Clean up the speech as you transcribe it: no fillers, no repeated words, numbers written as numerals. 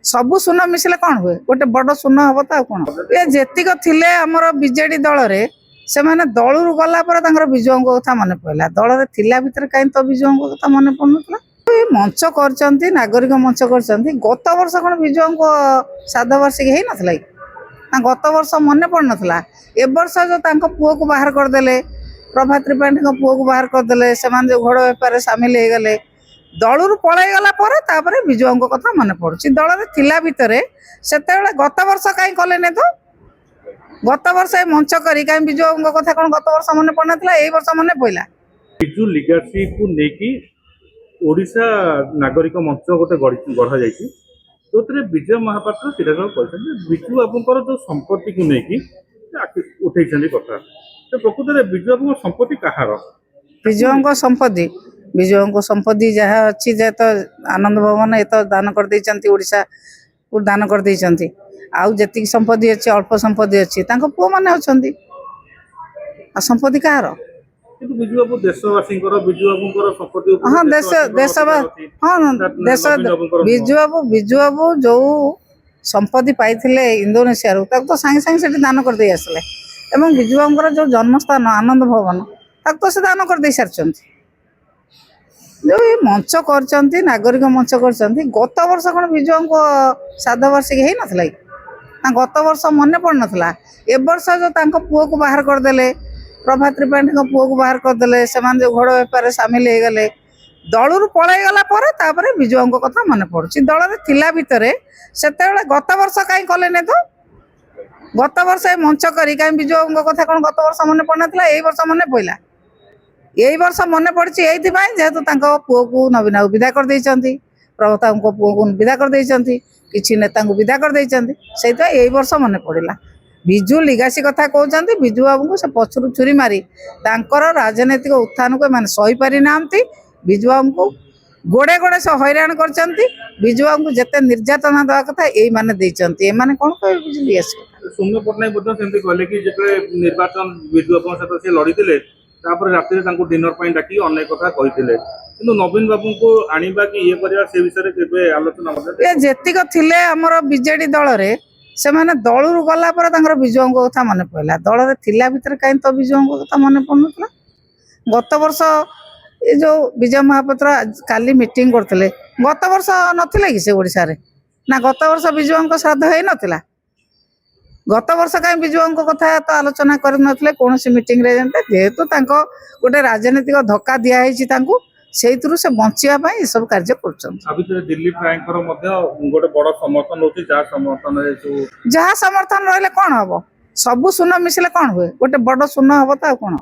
सबु शून्य मिसिले कौन हुए गोटे बड़ शून्य हम तो कौन ये जेतिक थिले आमर बीजेडी दल रे से माने दलू गला विजुओं कथा मन पड़ा दल थिला भितर कहीं तो विजुओं कथा मन पड़ुला मंच कर नागरिक मंच कर गत वर्ष कौन विजुओं को श्राद्ध वार्षिक हो ना गत वर्ष मन पड़ नाला ए वर्ष जो पुओ को बाहर करदे प्रभात त्रिपाठी पुओ को बाहर करदे से जो घोड़ बेपार सामिल हो गले दलू पलैगला विजुओं कथा मन पड़ुची दल थिला भितर से गत वर्ष कहीं कले तो गत वर्ष मंच करी कहीं विजुओं कथा कौन गत वर्ष मन पड़ ना यही वर्ष मन पड़ा बिजु लिगासी को लेकिन ओडिशा नागरिक मंच गोटे गढ़ा जाइए जो विजय महापात्र सीधा बिजु बाबूर जो संपत्ति को लेकिन उठे कथा तो प्रकृत में बिजु बाबू संपत्ति कहार विजुओं संपत्ति विजुओं संपत्ति जहाँ अच्छी जे तो आनंद भवन ये तो दान कर ओडिशा को दान कर आउ जी संपत्ति अच्छी अल्प संपत्ति अच्छी पुओ मैंने अच्छा संपत्ति कहार हाँ देश देश हाँ देश विजु बाबू जो संपत्ति पाई इंडोनेशिया तो सांगे सांगे से दान कर आसले एवं विजु बाबूर जो जन्मस्थान आनंद भवन तो से दान कर सारी जो ये मंच कर नागरिक मंच कर गत वर्ष कौन विजुओं को श्राद्ध वार्षिक हो ना गत वर्ष मन पड़ नाला ए वर्ष जो पुओ को बाहर करदे प्रभात त्रिपाठी पुओ को बाहर करदे से जो घोड़ बेपार सामिल हो गले दलू पलैगला विजुओं कथा मन पड़ुची दल थिला भितर से गत वर्ष कहीं कले तो गत वर्ष मंच करी कहीं विजुओं कथा कौन गत वर्ष मन पड़ ना यही वर्ष मन पड़ा यही वर्ष मन पड़ी जेहेतु पुओ को नवीन को विदा कर प्रभुता पुओ को विदा कर किसी नेता को विदा कर यही वर्ष मन पड़ा बिजु लिगासी कथा कहते बिजु बाबू को से पछरू छुरी मारी राजनैतिक उत्थान को मैंने सही पारि ना बिजु बाबू को गोड़े गोड़े से हैरान कर बिजु बाबू को जिते निर्यातना देवा कथा यही मैंने कौन कहे बिजु लिगासी सौम्य पट्टनायक कहले कि निर्वाचन बिजु बाबू सहित लड़ी राति डिनर डाक अनेक कथा कहते नवीन बाबू को आनिबा कि ये करिया से विषय केबे आलोचना ये जेतिक थिले हमर बीजेडी दल रे से माने दलू गला विजुओं कथा मन पड़ा दल थिला भितर कहीं तो विजुओं कथा मन पड़ुला गत वर्ष ये जो विजय महापात्र काली मीटिंग करते गत वर्ष नथिले कि से ओडिशा रे ना गत वर्ष विजुओं श्राद्ध हो नाला गत वर्ष कहीं विजुओं कथा तो आलोचना करते कौन मीटिंग रे जेहेतु गोटे राजनीतिक धक्का दिखाई से बचापी ये सब कार्य जहाँ समर्थन रही कौन हम सबू शून्य मिसिले कौन हुए गोटे बड़ शून्य हम तो कौन।